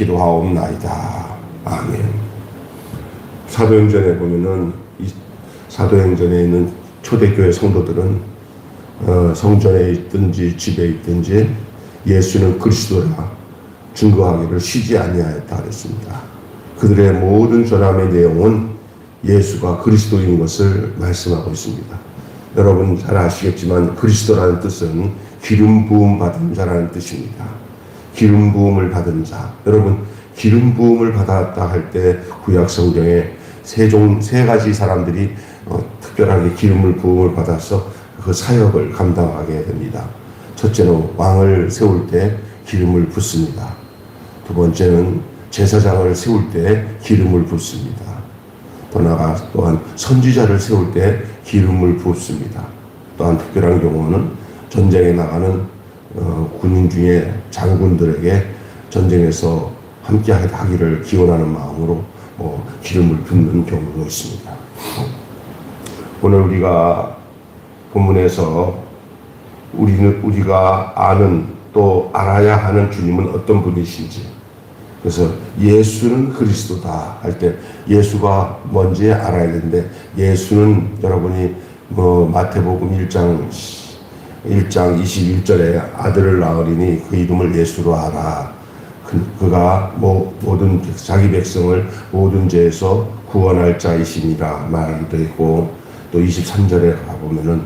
기도하옵나이다. 아멘. 사도행전에 보면은 이 사도행전에 있는 초대교회 성도들은 성전에 있든지 집에 있든지 예수는 그리스도라 증거하기를 쉬지 아니하였다 그랬습니다. 그들의 모든 전함의 내용은 예수가 그리스도인 것을 말씀하고 있습니다. 여러분 잘 아시겠지만 그리스도라는 뜻은 기름 부음 받은 자라는 뜻입니다. 기름 부음을 받은 자. 여러분 기름 부음을 받았다 할 때 구약 성경에 세 가지 사람들이 특별하게 기름을 부음을 받아서 그 사역을 감당하게 됩니다. 첫째는 왕을 세울 때 기름을 붓습니다. 두 번째는 제사장을 세울 때 기름을 붓습니다. 더 나아가 또한 선지자를 세울 때 기름을 붓습니다. 또한 특별한 경우는 전쟁에 나가는 군인 중에 장군들에게 전쟁에서 함께 하기를 기원하는 마음으로 기름을 붓는 경우도 있습니다. 오늘 우리가 본문에서 우리가 아는 또 알아야 하는 주님은 어떤 분이신지, 그래서 예수는 그리스도다 할 때 예수가 뭔지 알아야 되는데, 예수는 여러분이 마태복음 1장 21절에 아들을 낳으리니 그 이름을 예수로 하라. 그가 모든 자기 백성을 모든 죄에서 구원할 자이시니라 말하기도 했고, 또 23절에 가보면은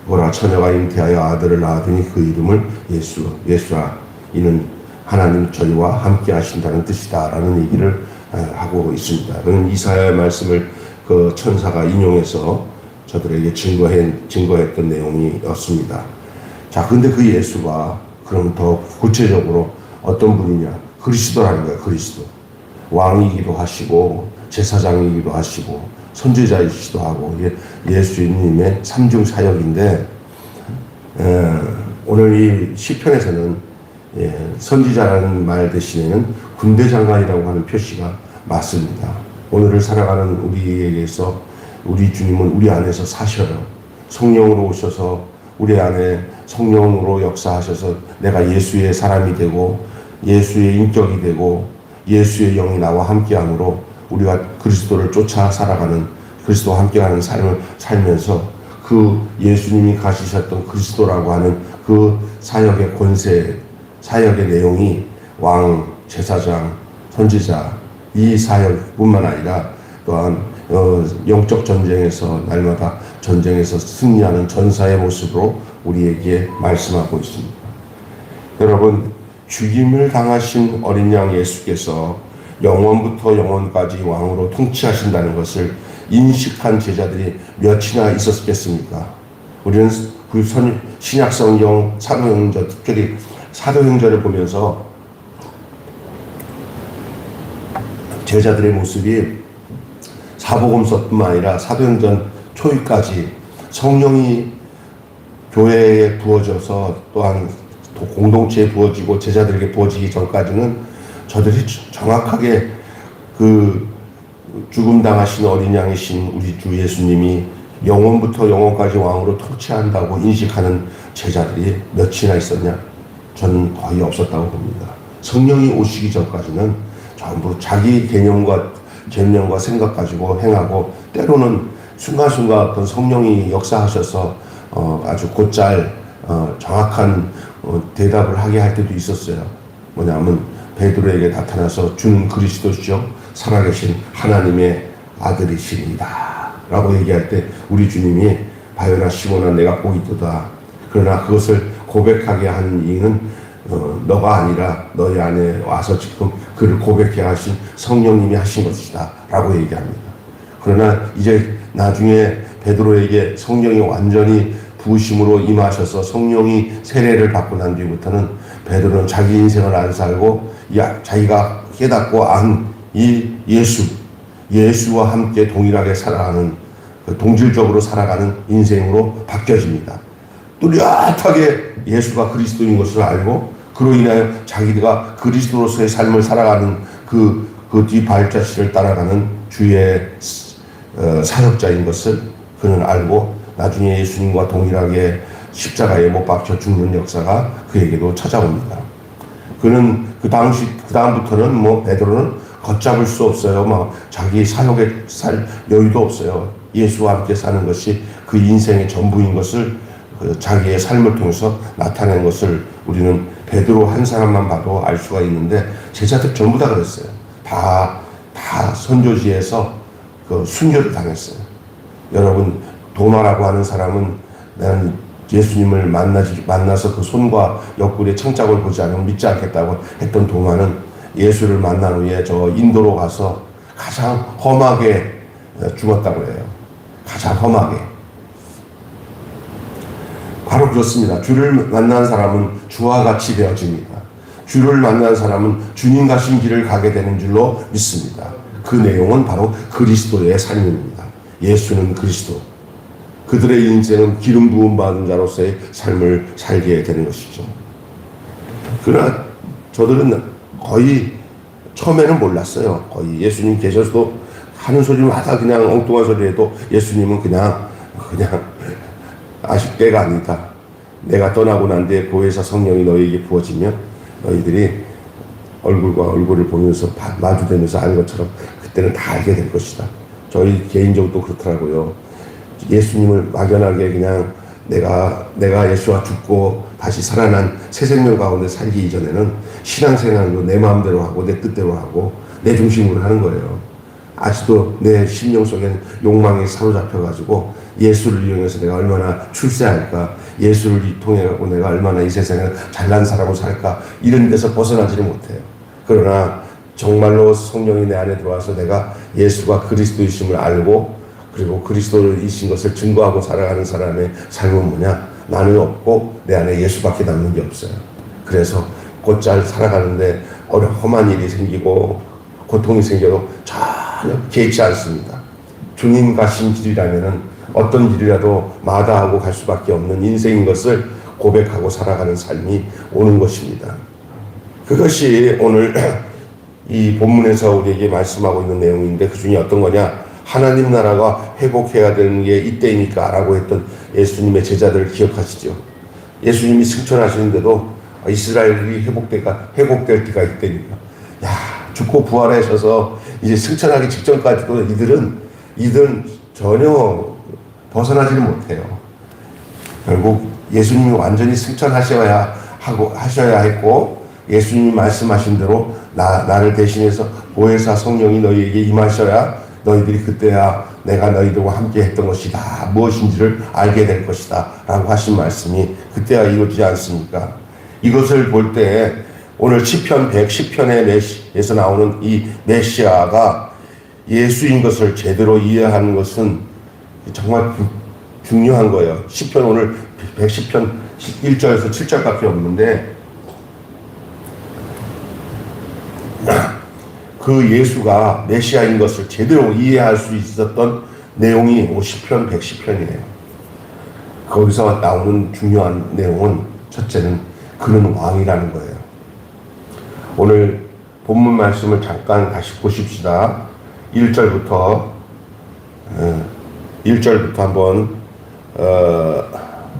보라 처녀가 잉태하여 아들을 낳으니 그 이름을 예수라. 이는 하나님 저희와 함께 하신다는 뜻이다 라는 얘기를 하고 있습니다. 그는 이사야의 말씀을 그 천사가 인용해서 저들에게 증거했던 내용이었습니다. 자, 근데 그 예수가 그럼 더 구체적으로 어떤 분이냐? 그리스도라는 거예요. 그리스도. 왕이기도 하시고 제사장이기도 하시고 선지자이시기도 하고 예수님의 삼중 사역인데, 오늘 이 시편에서는 선지자라는 말 대신에는 군대 장관이라고 하는 표시가 맞습니다. 오늘을 살아가는 우리에게서 우리 주님은 우리 안에서 사셔요. 성령으로 오셔서 우리 안에 성령으로 역사하셔서 내가 예수의 사람이 되고 예수의 인격이 되고 예수의 영이 나와 함께함으로 우리가 그리스도를 쫓아 살아가는, 그리스도와 함께하는 삶을 살면서 그 예수님이 가지셨던 그리스도라고 하는 그 사역의 권세, 사역의 내용이 왕, 제사장, 선지자 이 사역뿐만 아니라 또한 영적 전쟁에서 날마다 전쟁에서 승리하는 전사의 모습으로 우리에게 말씀하고 있습니다. 여러분, 죽임을 당하신 어린 양 예수께서 영원부터 영원까지 왕으로 통치하신다는 것을 인식한 제자들이 몇이나 있었겠습니까? 우리는 그 신약 성경 사도행전, 특별히 사도행전을 보면서 제자들의 모습이 사복음서뿐만 아니라 사도행전 초기까지 성령이 교회에 부어져서 또한 공동체에 부어지고 제자들에게 부어지기 전까지는 저들이 정확하게 그 죽음당하신 어린 양이신 우리 주 예수님이 영원부터 영원까지 왕으로 통치한다고 인식하는 제자들이 몇이나 있었냐? 저는 거의 없었다고 봅니다. 성령이 오시기 전까지는 전부 자기 개념과 생각 가지고 행하고, 때로는 순간순간 어떤 성령이 역사하셔서 아주 곧잘 정확한 대답을 하게 할 때도 있었어요. 뭐냐면 베드로에게 나타나서 주는 그리스도시죠, 살아계신 하나님의 아들이십니다 라고 얘기할 때 우리 주님이 바요나 시몬아 내가 꼭 있도다. 그러나 그것을 고백하게 한 이유는 너가 아니라 너희 안에 와서 지금 그를 고백해 하신 성령님이 하신 것이다 라고 얘기합니다. 그러나 이제 나중에 베드로에게 성령이 완전히 부으심으로 임하셔서 성령이 세례를 받고 난 뒤부터는 베드로는 자기 인생을 안 살고 자기가 깨닫고 안 이 예수와 함께 동일하게 살아가는, 동질적으로 살아가는 인생으로 바뀌어집니다. 뚜렷하게 예수가 그리스도인 것을 알고 그로 인하여 자기가 그리스도로서의 삶을 살아가는 그 뒷발자취를 따라가는 주의 사역자인 것을 그는 알고 나중에 예수님과 동일하게 십자가에 못 박혀 죽는 역사가 그에게도 찾아옵니다. 그는 그 다음부터는 뭐 베드로는 걷잡을 수 없어요. 막 자기 사역에 살 여유도 없어요. 예수와 함께 사는 것이 그 인생의 전부인 것을 그 자기의 삶을 통해서 나타낸 것을 우리는 베드로 한 사람만 봐도 알 수가 있는데 제자들 전부 다 그랬어요. 다 선교지에서 그 순교를 당했어요. 여러분, 도마라고 하는 사람은 나는 예수님을 만나서 그 손과 옆구리에 창짝을 보지 않으면 믿지 않겠다고 했던 도마는 예수를 만난 후에 저 인도로 가서 가장 험하게 죽었다고 해요. 가장 험하게. 바로 그렇습니다. 주를 만난 사람은 주와 같이 되어집니다. 주를 만난 사람은 주님과 신 길을 가게 되는 줄로 믿습니다. 그 내용은 바로 그리스도의 삶입니다. 예수는 그리스도. 그들의 인생은 기름 부음 받은 자로서의 삶을 살게 되는 것이죠. 그러나 저들은 거의 처음에는 몰랐어요. 거의 예수님 계셔서도 하는 소리마다 그냥 엉뚱한 소리 해도 예수님은 그냥 아쉽게가 아니다. 내가 떠나고 난 뒤에 보혜사 성령이 너희에게 부어지면 너희들이 얼굴과 얼굴을 보면서 마주대면서 아는 것처럼 그때는 다 알게 될 것이다. 저희 개인적으로 그렇더라고요. 예수님을 막연하게 그냥 내가 예수와 죽고 다시 살아난 새 생명 가운데 살기 이전에는 신앙생활도 내 마음대로 하고 내 뜻대로 하고 내 중심으로 하는 거예요. 아직도 내 심령 속에는 욕망에 사로잡혀가지고 예수를 이용해서 내가 얼마나 출세할까, 예수를 통해서 내가 얼마나 이 세상에 잘난 사람으로 살까, 이런 데서 벗어나지를 못해요. 그러나 정말로 성령이 내 안에 들어와서 내가 예수가 그리스도이심을 알고 그리고 그리스도이신 것을 증거하고 살아가는 사람의 삶은 뭐냐? 나는 없고 내 안에 예수밖에 남는 게 없어요. 그래서 곧잘 살아가는데 험한 일이 생기고 고통이 생겨도 전혀 개의치 않습니다. 주님 가신 길이라면은 어떤 길이라도 마다하고 갈 수밖에 없는 인생인 것을 고백하고 살아가는 삶이 오는 것입니다. 그것이 오늘 이 본문에서 우리에게 말씀하고 있는 내용인데 그 중에 어떤 거냐? 하나님 나라가 회복해야 되는 게 이때이니까 라고 했던 예수님의 제자들을 기억하시죠. 예수님이 승천하시는데도 이스라엘이 회복될 때가 이때니까. 야, 죽고 부활하셔서 이제 승천하기 직전까지도 이들은 전혀 벗어나지를 못해요. 결국 예수님이 완전히 승천하셔야 했고 예수님이 말씀하신 대로 나를 대신해서 보혜사 성령이 너희에게 임하셔야 너희들이 그때야 내가 너희들과 함께 했던 것이 다 무엇인지를 알게 될 것이다 라고 하신 말씀이 그때야 이루어지지 않습니까? 이것을 볼 때 오늘 시편 110편에서 나오는 이 메시아가 예수인 것을 제대로 이해하는 것은 정말 중요한 거예요. 시편 오늘 110편 1절에서 7절밖에 없는데 그 예수가 메시아인 것을 제대로 이해할 수 있었던 내용이 50편, 110편이에요. 거기서 나오는 중요한 내용은 첫째는 그는 왕이라는 거예요. 오늘 본문 말씀을 잠깐 다시 보십시다. 1절부터 한번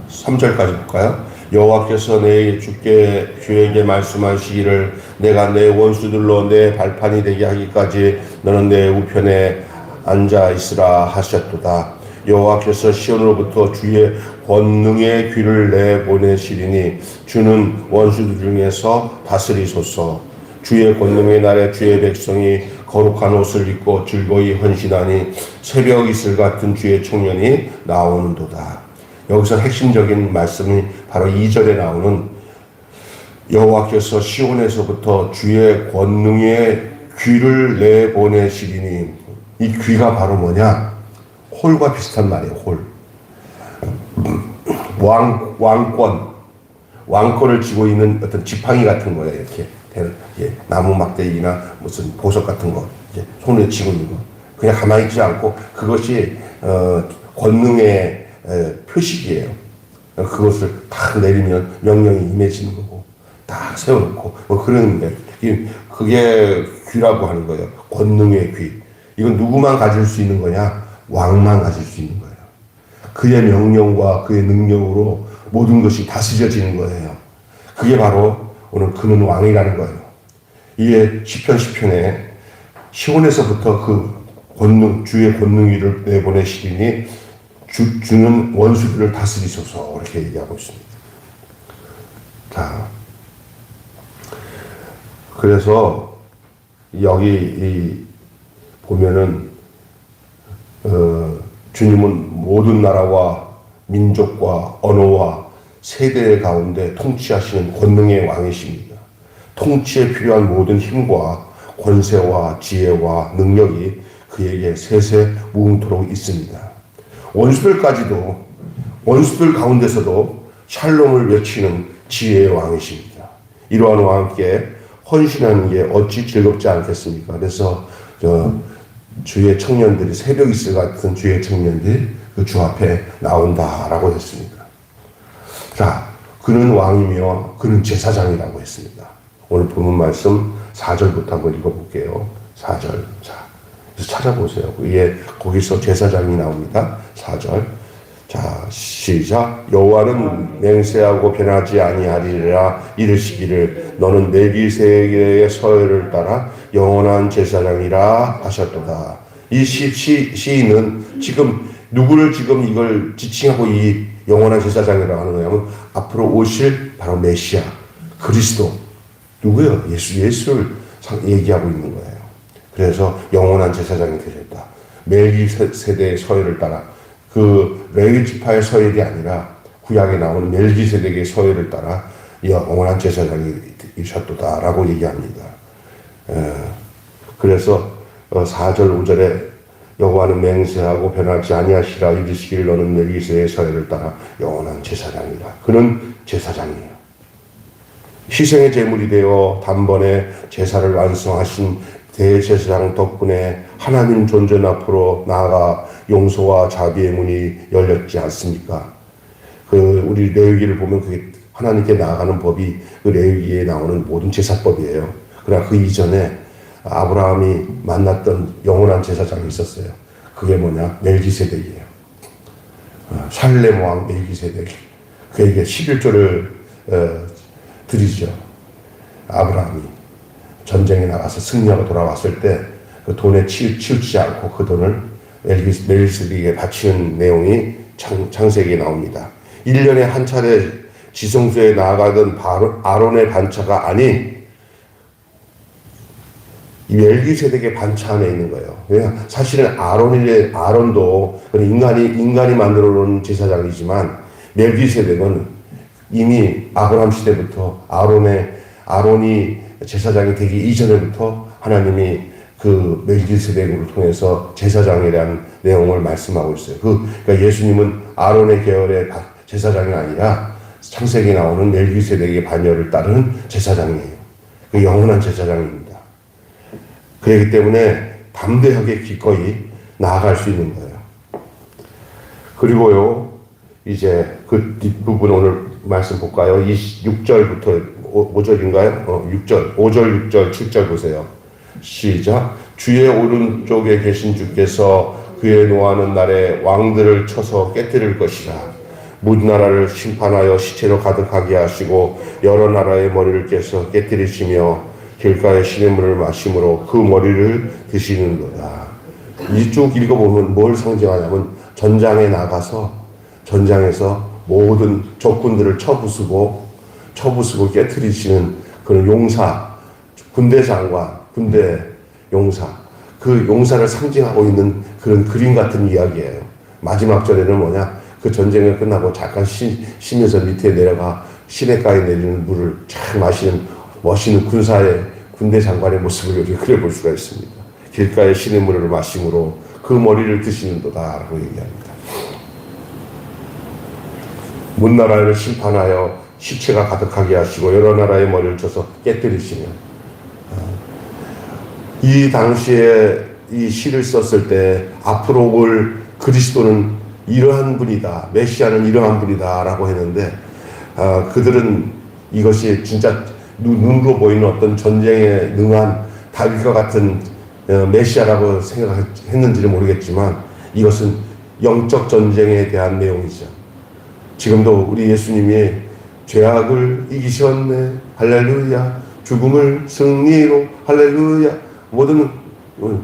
3절까지 볼까요? 여호와께서 내 주에게 말씀하시기를 내가 내 원수들로 내 발판이 되게 하기까지 너는 내 우편에 앉아 있으라 하셨도다. 여호와께서 시온으로부터 주의 권능의 귀를 내보내시리니 주는 원수들 중에서 다스리소서. 주의 권능의 날에 주의 백성이 거룩한 옷을 입고 즐거이 헌신하니 새벽 이슬 같은 주의 청년이 나오는도다. 여기서 핵심적인 말씀이 바로 2절에 나오는 여호와께서 시온에서부터 주의 권능의 귀를 내보내시리니, 이 귀가 바로 뭐냐? 홀과 비슷한 말이에요. 홀. 왕권을 쥐고 있는 어떤 지팡이 같은 거예요. 이렇게 나무 막대기나 무슨 보석 같은 거 손에 쥐고 있는 거. 그냥 가만히 있지 않고 그것이 권능의 표식이에요. 그것을 딱 내리면 명령이 임해지는 거고 딱 세워놓고 뭐 그런 게 그게 귀라고 하는 거예요. 권능의 귀. 이건 누구만 가질 수 있는 거냐? 왕만 가질 수 있는 거예요. 그의 명령과 그의 능력으로 모든 것이 다스려지는 거예요. 그게 바로 오늘 그는 왕이라는 거예요. 이에 시편에 시온에서부터 그 주의 권능 위를 내보내시리니 주는 원수들을 다스리소서 이렇게 얘기하고 있습니다. 자, 그래서 여기 보면은 주님은 모든 나라와 민족과 언어와 세대 가운데 통치하시는 권능의 왕이십니다. 통치에 필요한 모든 힘과 권세와 지혜와 능력이 그에게 세세 무궁토록 있습니다. 원수들 가운데서도 샬롬을 외치는 지혜의 왕이십니다. 이러한 왕께 헌신하는 게 어찌 즐겁지 않겠습니까? 그래서 주의 청년들이 새벽 이슬 같은 주의 청년들이 그 주 앞에 나온다라고 했습니다. 자, 그는 왕이며 그는 제사장이라고 했습니다. 오늘 본문 말씀 4절부터 한번 읽어볼게요. 4절. 자, 그래서 찾아보세요. 거기서 제사장이 나옵니다. 4절. 자, 시작. 여호와는 맹세하고 변하지 아니하리라 이르시기를 너는 멜기세덱의 서열을 따라 영원한 제사장이라 하셨도다. 이 시인은 지금 누구를 지금 이걸 지칭하고 이 영원한 제사장이라고 하는 거냐면 앞으로 오실 바로 메시아 그리스도 누구예요? 예수를 얘기하고 있는 거예요. 그래서 영원한 제사장이 되셨다. 멜기세덱의 서열을 따라 그 레위 지파의 서열이 아니라 구약에 나오는 멜기세덱의 서열을 따라 영원한 제사장이셨도다라고 얘기합니다. 그래서 4절 5절에 여호와는 맹세하고 변하지 아니하시라 이르시기를 너는 멜기세덱의 서열을 따라 영원한 제사장이라. 그는 제사장이에요. 희생의 제물이 되어 단번에 제사를 완성하신 대제사장 덕분에 하나님 존전 앞으로 나아가 용서와 자비의 문이 열렸지 않습니까? 우리 레위기를 보면 그게 하나님께 나아가는 법이 그 레위기에 나오는 모든 제사법이에요. 그러나 그 이전에 아브라함이 만났던 영원한 제사장이 있었어요. 그게 뭐냐? 멜기세덱이에요. 살렘 왕 멜기세덱. 그에게 11조를 드리죠. 아브라함이 전쟁에 나가서 승리하고 돌아왔을 때 그 돈에 치우치지 않고 그 돈을 멜기세덱에게 바치는 내용이 창세기에 나옵니다. 1년에 한 차례 지성소에 나아가던 아론의 반차가 아닌 이 멜기세덱의 반차 안에 있는 거예요. 왜냐? 사실은 아론도 인간이 만들어 놓은 제사장이지만 멜기세덱은 이미 아브라함 시대부터 아론이 제사장이 되기 이전에부터 하나님이 그 멜기세덱을 통해서 제사장이라는 내용을 말씀하고 있어요. 그러니까 예수님은 아론의 계열의 제사장이 아니라 창세기에 나오는 멜기세덱의 반열을 따르는 제사장이에요. 그 영원한 제사장입니다. 그렇기 때문에 담대하게 기꺼이 나아갈 수 있는 거예요. 그리고요, 이제 그 뒷부분 오늘 말씀 볼까요? 6절부터 5절인가요? 6절, 5절, 6절, 7절 보세요. 시작. 주의 오른쪽에 계신 주께서 그의 노하는 날에 왕들을 쳐서 깨뜨릴 것이라. 모든 나라를 심판하여 시체로 가득하게 하시고 여러 나라의 머리를 깨서 깨뜨리시며 길가의 시냇물을 마심으로 그 머리를 드시는도다. 이쪽 읽어보면 뭘 상징하냐면 전장에 나가서 전장에서 모든 적군들을 쳐부수고 깨뜨리시는 그런 용사, 군대 장관, 군대 용사, 그 용사를 상징하고 있는 그런 그림 같은 이야기예요. 마지막 절에는 뭐냐? 그 전쟁이 끝나고 잠깐 쉬면서 밑에 내려가 시냇가에 내리는 물을 잘 마시는 멋있는 군대 장관의 모습을 여기 그려볼 수가 있습니다. 길가의 시냇물을 마심으로 그 머리를 드시는도다라고 얘기합니다. 문 나라를 심판하여 시체가 가득하게 하시고 여러 나라의 머리를 쳐서 깨뜨리시며, 이 당시에 이 시를 썼을 때 앞으로 올 그리스도는 이러한 분이다, 메시아는 이러한 분이다 라고 했는데, 그들은 이것이 진짜 눈으로 보이는 어떤 전쟁에 능한 다윗과 같은 메시아라고 생각했는지는 모르겠지만 이것은 영적 전쟁에 대한 내용이죠. 지금도 우리 예수님이 죄악을 이기셨네. 할렐루야. 죽음을 승리로. 할렐루야. 모든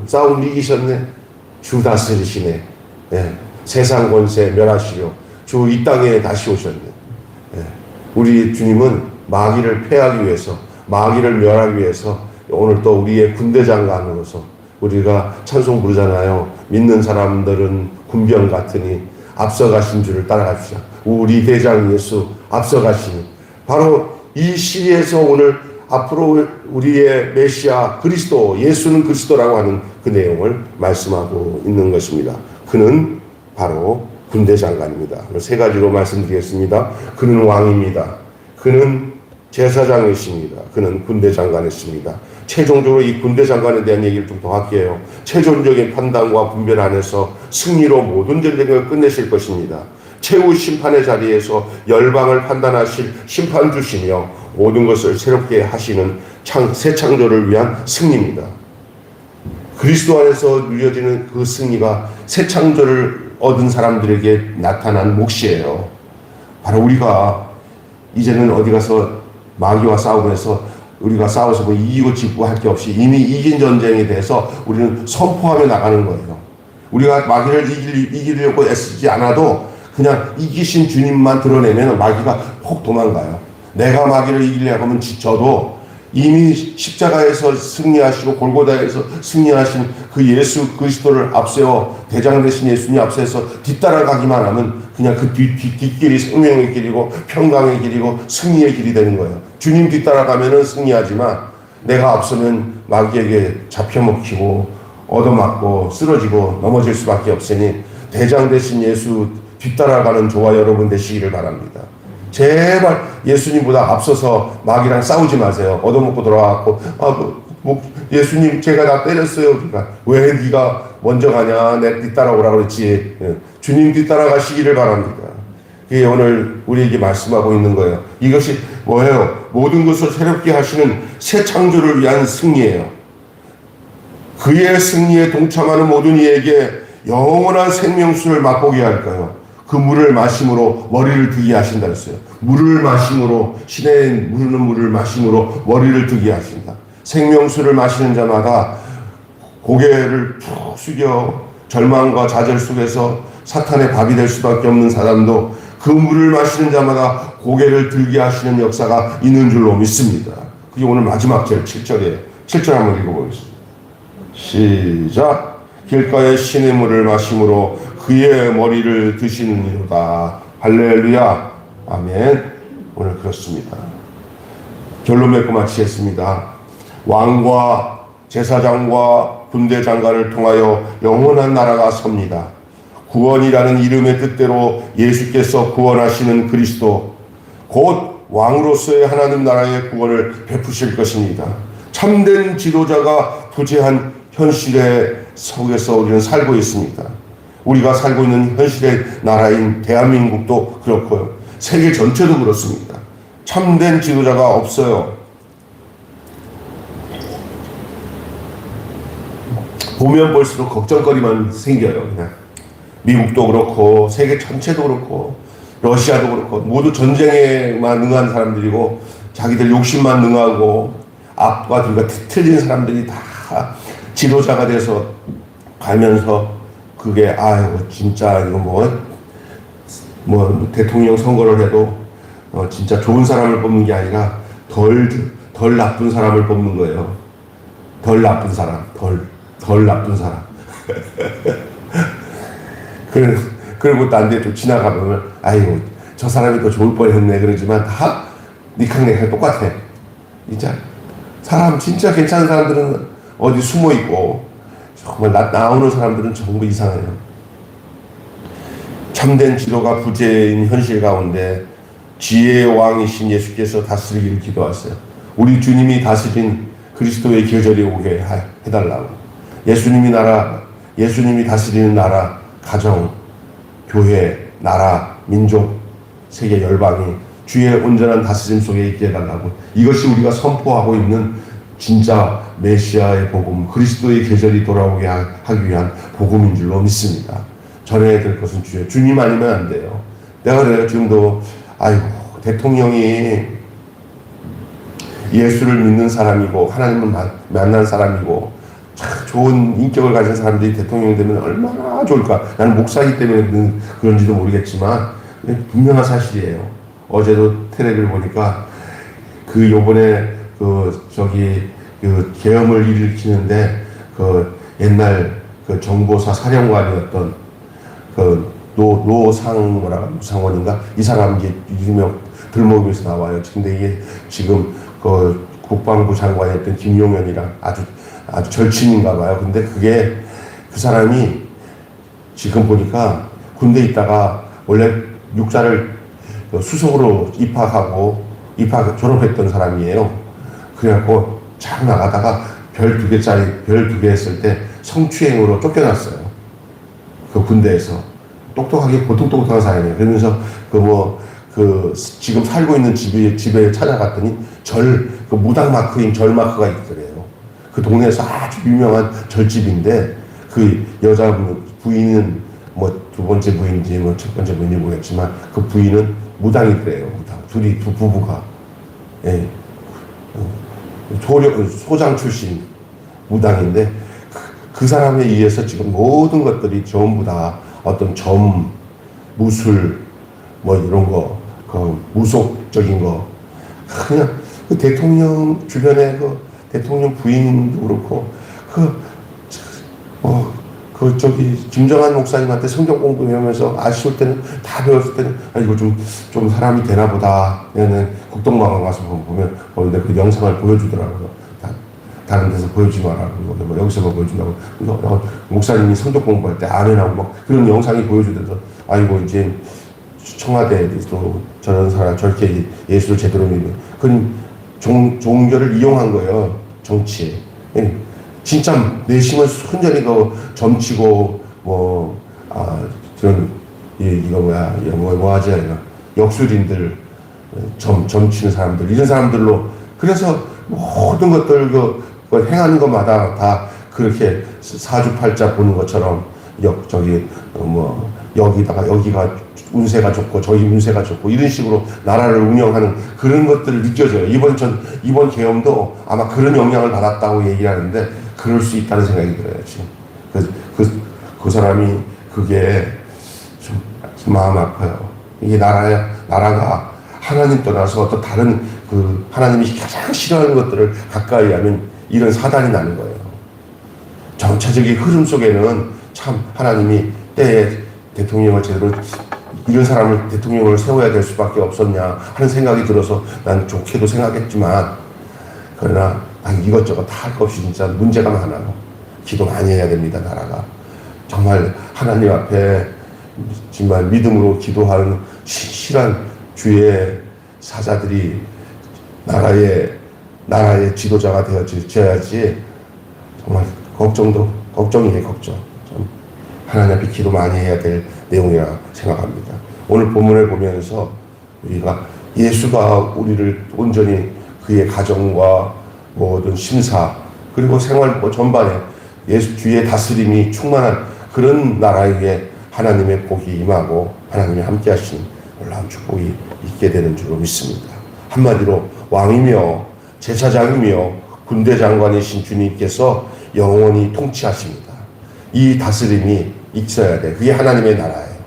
싸움 이기셨네. 주 다스리시네. 예. 세상 권세 멸하시려 주 이 땅에 다시 오셨네. 예. 우리 주님은 마귀를 패하기 위해서, 마귀를 멸하기 위해서 오늘 또 우리의 군대장관으로서 우리가 찬송 부르잖아요. 믿는 사람들은 군병 같으니 앞서가신 주를 따라갑시다. 우리 대장 예수 앞서가시니, 바로 이 시리에서 오늘 앞으로 우리의 메시아 그리스도, 예수는 그리스도라고 하는 그 내용을 말씀하고 있는 것입니다. 그는 바로 군대장관입니다. 세 가지로 말씀드리겠습니다. 그는 왕입니다. 그는 제사장이십니다. 그는 군대장관이십니다. 최종적으로 이 군대장관에 대한 얘기를 좀 더 할게요. 최종적인 판단과 분별 안에서 승리로 모든 전쟁을 끝내실 것입니다. 최후 심판의 자리에서 열방을 판단하실 심판 주시며 모든 것을 새롭게 하시는 새 창조를 위한 승리입니다. 그리스도 안에서 누려지는 그 승리가 새 창조를 얻은 사람들에게 나타난 몫이에요. 바로 우리가 이제는 어디 가서 마귀와 싸우면서 우리가 싸워서 뭐 이기고 지고 할 게 없이 이미 이긴 전쟁에 대해서 우리는 선포하며 나가는 거예요. 우리가 마귀를 이기려고 애쓰지 않아도 그냥 이기신 주님만 드러내면 마귀가 폭 도망가요. 내가 마귀를 이기려고 하면 지쳐도 이미 십자가에서 승리하시고 골고다에서 승리하신 그 예수 그리스도를 앞세워, 대장 되신 예수님 앞서서 뒤따라가기만 하면 그냥 그 뒷길이 생명의 길이고 평강의 길이고 승리의 길이 되는 거예요. 주님 뒤따라가면은 승리하지만 내가 앞서면 마귀에게 잡혀먹히고 얻어맞고 쓰러지고 넘어질 수밖에 없으니 대장 되신 예수 뒤따라가는 저와 여러분 되시기를 바랍니다. 제발 예수님보다 앞서서 마귀랑 싸우지 마세요. 얻어먹고 돌아와갖고 예수님 제가 나 때렸어요. 그러니까 왜 네가 먼저 가냐, 내 뒤따라오라고 그랬지. 주님 뒤따라가시기를 바랍니다. 그게 오늘 우리에게 말씀하고 있는 거예요. 이것이 뭐예요? 모든 것을 새롭게 하시는 새 창조를 위한 승리예요. 그의 승리에 동참하는 모든 이에게 영원한 생명수를 맛보게 할까요? 그 물을 마심으로 머리를 드게 하신다 했어요. 물을 마심으로, 시내에 흐르는 물을 마심으로 머리를 드게 하신다. 생명수를 마시는 자마다 고개를 푹 숙여 절망과 좌절 속에서 사탄의 밥이 될 수밖에 없는 사람도 그 물을 마시는 자마다 고개를 들게 하시는 역사가 있는 줄로 믿습니다. 그게 오늘 마지막 절 7절이에요. 7절 한번 읽어보겠습니다. 시작. 길가에 신의 물을 마심으로 그의 머리를 드시느니로다. 할렐루야. 아멘. 오늘 그렇습니다. 결론 맺고 마치겠습니다. 왕과 제사장과 군대장관을 통하여 영원한 나라가 섭니다. 구원이라는 이름의 뜻대로 예수께서 구원하시는 그리스도, 곧 왕으로서의 하나님 나라의 구원을 베푸실 것입니다. 참된 지도자가 부재한 현실의 속에서 우리는 살고 있습니다. 우리가 살고 있는 현실의 나라인 대한민국도 그렇고요. 세계 전체도 그렇습니다. 참된 지도자가 없어요. 보면 볼수록 걱정거리만 생겨요. 그냥 미국도 그렇고 세계 전체도 그렇고 러시아도 그렇고 모두 전쟁에만 능한 사람들이고 자기들 욕심만 능하고 앞과 뒤가 틀린 사람들이 다 지도자가 돼서 가면서 그게 진짜 이거 뭐 대통령 선거를 해도 진짜 좋은 사람을 뽑는 게 아니라 덜 나쁜 사람을 뽑는 거예요. 덜 나쁜 사람, 덜 나쁜 사람. 그리고 딴 데 좀 지나가보면 아이고 저 사람이 더 좋을 뻔했네 그러지만 다 니캉네캉 똑같아. 진짜 사람 진짜 괜찮은 사람들은 어디 숨어 있고 정말 나오는 사람들은 전부 이상해요. 참된 지도가 부재인 현실 가운데 지혜의 왕이신 예수께서 다스리기를 기도하세요. 우리 주님이 다스린 그리스도의 계절이 오게 해달라고. 예수님이 다스리는 나라, 가정, 교회, 나라, 민족, 세계 열방이 주의 온전한 다스림 속에 있게 해달라고. 이것이 우리가 선포하고 있는 진짜 메시아의 복음, 그리스도의 계절이 돌아오게 하기 위한 복음인 줄로 믿습니다. 전해야 될 것은 주님 아니면 안 돼요. 내가 지금도 대통령이 예수를 믿는 사람이고 하나님을 만난 사람이고 참 좋은 인격을 가진 사람들이 대통령이 되면 얼마나 좋을까. 나는 목사이기 때문에 그런지도 모르겠지만 분명한 사실이에요. 어제도 텔레비를 보니까 그 요번에 계엄을 일으키는데 옛날 정보사 사령관이었던 노상원인가 이 사람 유명 들모임에서 나와요. 근데 이게 지금 국방부 장관이었던 김용현이랑 아주 절친인가 봐요. 근데 그 사람이 지금 보니까 군대에 있다가 원래 육사를 수석으로 입학하고 졸업했던 사람이에요. 그래갖고 잘 나가다가 별 2개 했을 때 성추행으로 쫓겨났어요. 그 군대에서. 똑똑하게 보통 똑똑한 사람이에요. 그러면서 지금 살고 있는 집에 찾아갔더니 무당 마크인 절 마크가 있더래요. 그 동네에서 아주 유명한 절집인데 그 여자 부인은 두 번째 부인인지 첫 번째 부인인지 모르겠지만 그 부인은 무당이더래요. 두 부부가. 예. 소장 출신 무당인데 그 사람에 의해서 지금 모든 것들이 전부 다 어떤 무술 이런 거 무속적인 거 그냥 그 대통령 주변에 대통령 부인도 그렇고 김정한 목사님한테 성경 공부하면서 아쉬울 때는 다 배웠을 때는 이거 좀 사람이 되나 보다. 얘는 국동방송 가서 보면 그 영상을 보여주더라고요. 다른 데서 보여주지 마라. 여기서만 보여준다고. 목사님이 성경 공부할 때 아멘하고 그런 영상이 보여주면서 이제 청와대에도 저런 사람 저렇게 예수를 제대로 믿는 그런 종교를 이용한 거예요. 정치에. 진짜 내심은 순전히 점치고 역술인들 점치는 사람들 이런 사람들로 그래서 모든 것들 행하는 것마다 다 그렇게 사주팔자 보는 것처럼 여기가 운세가 좋고 저기 운세가 좋고 이런 식으로 나라를 운영하는 그런 것들을 느껴져요. 이번 계엄도 아마 그런 영향을 받았다고 얘기하는데 그럴 수 있다는 생각이 들어요. 지금 그 사람이 그게 좀 마음 아파요. 이게 나라가 하나님 떠나서 어떤 다른 하나님이 가장 싫어하는 것들을 가까이 하면 이런 사단이 나는 거예요. 전체적인 흐름 속에는 참 하나님이 때에 대통령을 제대로 이런 사람을 대통령을 세워야 될 수밖에 없었냐 하는 생각이 들어서 난 좋게도 생각했지만 그러나 이것저것 다 할 것 없이 진짜 문제가 많아요. 기도 많이 해야 됩니다. 나라가 정말 하나님 앞에 정말 믿음으로 기도하는 신실한 주의 사자들이 나라의 지도자가 되어야지. 정말 걱정이에요. 걱정. 하나님 앞에 기도 많이 해야 될 내용이라 생각합니다. 오늘 본문을 보면서 우리가 예수가 우리를 온전히 그의 가정과 모든 심사 그리고 생활 전반에 예수 주의 다스림이 충만한 그런 나라에게 하나님의 복이 임하고 하나님이 함께 하시는 놀라운 축복이 있게 되는 줄로 믿습니다. 한마디로 왕이며 제사장이며 군대 장관이신 주님께서 영원히 통치하십니다. 이 다스림이 있어야 돼. 그게 하나님의 나라예요.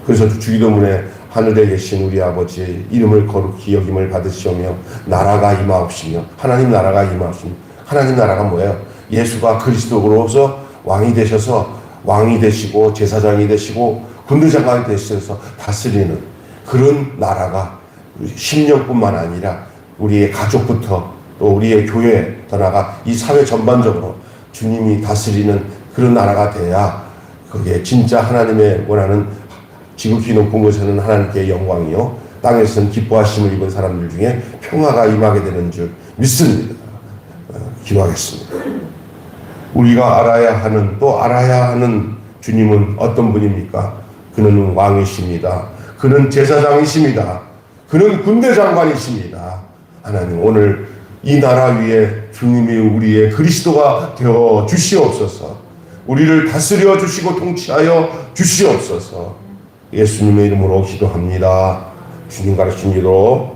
그래서 주기도문에 하늘에 계신 우리 아버지의 이름을 거룩히 여김을 받으시오며 나라가 임하옵시며 하나님 나라가 임하옵시며 하나님 나라가 뭐예요? 예수가 그리스도로서 왕이 되셔서 왕이 되시고 제사장이 되시고 군대장관이 되셔서 다스리는 그런 나라가 10년뿐만 아니라 우리의 가족부터 또 우리의 교회 더 나아가 이 사회 전반적으로 주님이 다스리는 그런 나라가 돼야 그게 진짜 하나님의 원하는 지극히 높은 곳에는 하나님께 영광이요 땅에서는 기뻐하심을 입은 사람들 중에 평화가 임하게 되는 줄 믿습니다. 기도하겠습니다. 우리가 알아야 하는 주님은 어떤 분입니까? 그는 왕이십니다. 그는 제사장이십니다. 그는 군대 장관이십니다. 하나님 오늘 이 나라 위에 주님이 우리의 그리스도가 되어 주시옵소서. 우리를 다스려 주시고 통치하여 주시옵소서. 예수님의 이름으로 기도합니다. 주님 가르침대로